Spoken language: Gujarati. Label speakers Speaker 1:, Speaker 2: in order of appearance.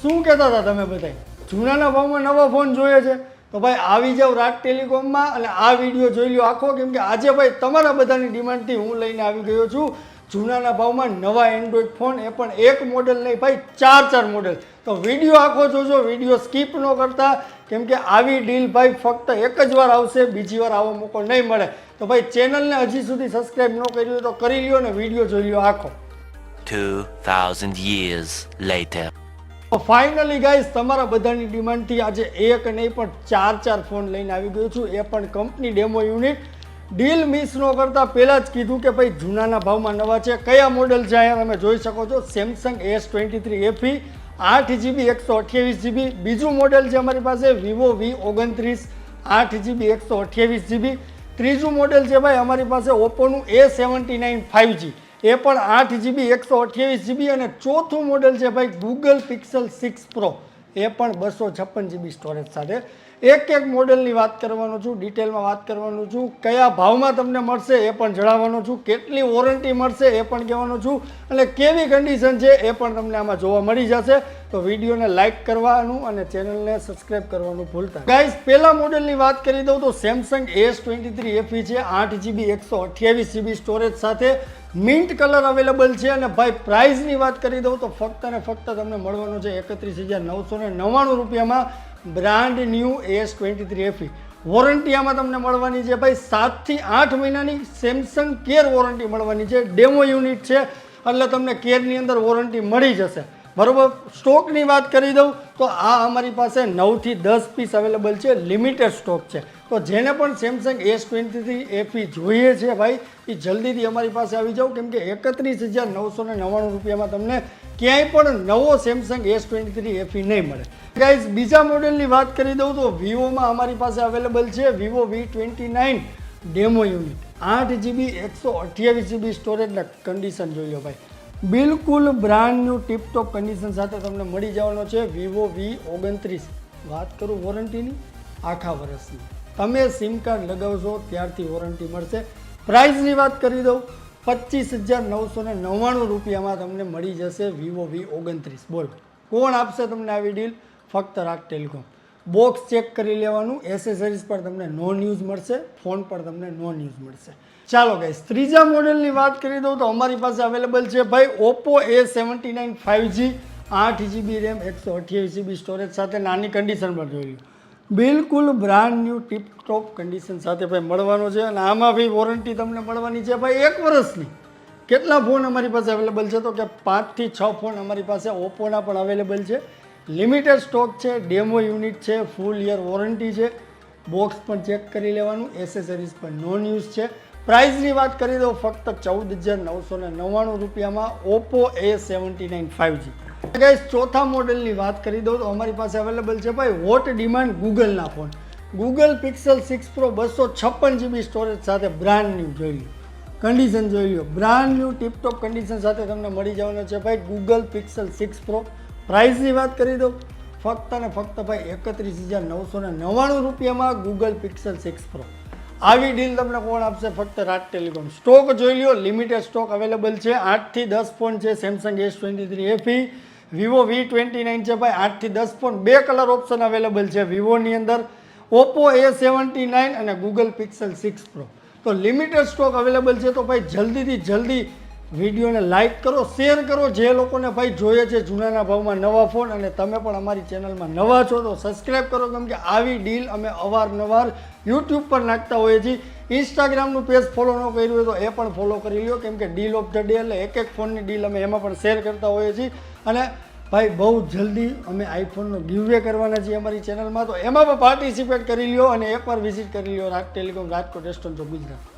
Speaker 1: શું કહેતા હતા તમે બધા જૂનાના ભાવમાં નવો ફોન જોઈએ છે તો ભાઈ આવી જાવ રાજ ટેલિકોમમાં અને આ વિડીયો જોઈ લો આખો, કેમ કે આજે ભાઈ તમારા બધાની ડિમાન્ડથી હું લઈને આવી ગયો છું જૂનાના ભાવમાં નવા એન્ડ્રોઈડ ફોન, એ પણ એક મોડેલ નહીં ભાઈ ચાર મોડેલ. તો વિડીયો આખો જોજો, વિડીયો સ્કીપ ન કરતા, કેમ કે આવી ડીલ ભાઈ ફક્ત એક જ વાર આવશે, બીજી વાર આવો મોકો નહીં મળે. તો ભાઈ ચેનલને હજી સુધી સબસ્ક્રાઈબ ન કરી હોય તો કરી લ્યો અને વિડીયો જોઈ લો આખો.
Speaker 2: 2000 years later.
Speaker 1: ફાઇનલી ગાઈઝ તમારા બધાની ડિમાન્ડથી આજે એક નહીં પણ ચાર ફોન લઈને આવી ગયો છું, એ પણ company demo unit. Deal miss ન કરતા પહેલાં જ કીધું કે ભાઈ જૂનાના ભાવમાં નવા છે. કયા મોડેલ છે અહીંયા તમે જોઈ શકો છો, Samsung S23 FE 8GB 128GB. બીજું મોડેલ છે અમારી પાસે વિવો V29 8GB 128GB. ત્રીજું મોડેલ છે ભાઈ અમારી પાસે ઓપ્પોનું A79 5G, એ પણ 8GB 128GB. અને ચોથું મોડેલ છે ભાઈ ગૂગલ પિક્સલ 6 Pro, એ પણ 256GB સ્ટોરેજ સાથે. એક મોડેલની વાત કરવાનો છું, ડિટેલમાં વાત કરવાનું છું, કયા ભાવમાં તમને મળશે એ પણ જણાવવાનો છું, કેટલી વોરંટી મળશે એ પણ કહેવાનો છું, અને કેવી કન્ડિશન છે એ પણ તમને આમાં જોવા મળી જશે. તો વિડીયોને લાઇક કરવાનું અને ચેનલને સબસ્ક્રાઇબ કરવાનું ભૂલતા. ગાઈઝ પહેલા મોડેલની વાત કરી દઉં તો સેમસંગ S23 FE છે, 8GB 128GB સ્ટોરેજ સાથે. મિન્ટ કલર અવેલેબલ છે. અને ભાઈ પ્રાઇસની વાત કરી દઉં તો ફક્ત અને ફક્ત તમને મળવાનું છે 31,999 રૂપિયામાં brand new S23 FE. Warranty આમાં તમને મળવાની છે ભાઈ 7 થી 8 મહિનાની સેમસંગ કેર વોરંટી મળવાની છે. ડેમો યુનિટ છે એટલે તમને કેરની અંદર વોરંટી મળી જશે, બરોબર. સ્ટોકની વાત કરી દઉં તો આ અમારી પાસે 9 થી 10 પીસ અવેલેબલ છે, લિમિટેડ સ્ટોક છે. તો જેને પણ સેમસંગ S23 FE જોઈએ છે ભાઈ એ જલ્દીથી અમારી પાસે આવી જાઓ, કેમ કે 31,999 રૂપિયામાં તમને ક્યાંય પણ નવો સેમસંગ S23 FE નહીં મળે. ગાઈઝ બીજા મોડેલની વાત કરી દઉં તો વિવોમાં અમારી પાસે અવેલેબલ છે Vivo V29 demo unit, 8GB 128GB સ્ટોરેજના કન્ડિશન જોઈ લો ભાઈ, બિલકુલ બ્રાન્ડ ન્યૂ ટીપટોપ કન્ડિશન સાથે તમને મળી જવાનો છે વિવો V29. વાત કરું વોરંટીની, આખા વર્ષની તમે સિમ કાર્ડ લગાવશો ત્યારથી વોરંટી મળશે. પ્રાઇસની વાત કરી દઉં 25,999 રૂપિયામાં તમને મળી જશે વિવો V29. બોલો કોણ આપશે તમને આવી ડીલ? ફક્ત રાજ ટેલિકોમ. બોક્સ ચેક કરી લેવાનું, એસેસરીઝ પર તમને નોન યુઝ મળશે, ફોન પર તમને નોન યુઝ મળશે. ચાલો ગાઈસ ત્રીજા મોડેલની વાત કરી દઉં તો અમારી પાસે અવેલેબલ છે ભાઈ Oppo A79 5G, 8GB RAM 128GB storage સાથે. નાની કન્ડિશન પર જોઈ લો, બિલકુલ બ્રાન્ડ ન્યૂ ટીપ ટોપ કન્ડિશન સાથે ભાઈ મળવાનો છે. અને આમાં ભાઈ વોરંટી તમને મળવાની છે ભાઈ 1 વર્ષની. કેટલા ફોન અમારી પાસે અવેલેબલ છે તો કે 5 થી 6 ફોન અમારી પાસે ઓપ્પોના પણ અવેલેબલ છે. લિમિટેડ સ્ટોક છે, ડેમો યુનિટ છે, ફૂલ યર વોરંટી છે. બોક્સ પણ ચેક કરી લેવાનું, એસેસરીઝ પણ નોન યુઝ છે. પ્રાઇસની વાત કરી દો ફક્ત 14,999 રૂપિયામાં ઓપ્પો A79 5G. ગાઈસ ચોથા મોડેલની વાત કરી દઉં તો અમારી પાસે અવેલેબલ છે ભાઈ હોટ ડિમાન્ડ ગૂગલના phone, Google Pixel 6 Pro 256GB storage સાથે બ્રાન્ડ ન્યૂ. જોઈ લો કન્ડિશન, જોઈ લો બ્રાન્ડ ન્યૂ ટીપટોપ કન્ડિશન સાથે તમને મળી જવાનો છે ભાઈ ગૂગલ પિક્સલ 6 Pro. પ્રાઇસની વાત કરી દો ફક્ત અને ફક્ત ભાઈ 31,999 રૂપિયામાં ગૂગલ પિક્સલ 6 Pro. આવી ડીલ તમને કોણ આપશે? ફક્ત રાજ ટેલિકોમ. સ્ટોક જોઈ લ્યો, લિમિટેડ સ્ટોક અવેલેબલ છે. 8 થી 10 ફોન છે Samsung S23 FE, Vivo V29 છે ભાઈ 8 થી 10 ફોન. 2 કલર ઓપ્શન અવેલેબલ છે વિવોની અંદર, ઓપ્પો A79 અને ગૂગલ પિક્સલ 6 Pro. તો લિમિટેડ સ્ટોક અવેલેબલ છે. તો ભાઈ જલ્દીથી જલ્દી વિડીયોને લાઇક કરો, શેર કરો. જે લોકોને ભાઈ જોઈએ છે જૂનાના ભાવમાં નવા ફોન અને તમે પણ અમારી ચેનલમાં નવા છો તો સબસ્ક્રાઈબ કરો, કેમ કે આવી ડીલ અમે અવારનવાર યુટ્યુબ પર નાખતા હોઈએ છીએ. ઇન્સ્ટાગ્રામનું પેજ ફોલો ન કર્યું હોય તો એ પણ ફોલો કરી લો, કેમ કે ડીલ ઓફ ધ ડે એટલે એક ફોનની ડીલ અમે એમાં પણ શેર કરતા હોઈએ છીએ. અને ભાઈ બહુ જલ્દી અમે આઈફોનનો ગિવવે કરવાના છીએ અમારી ચેનલમાં, તો એમાં પણ પાર્ટિસિપેટ કરી લ્યો અને એકવાર વિઝિટ કરી લ્યો રાજ ટેલિકોમ રાજકોટ રેસ્ટોરન્ટ ગુજરાત.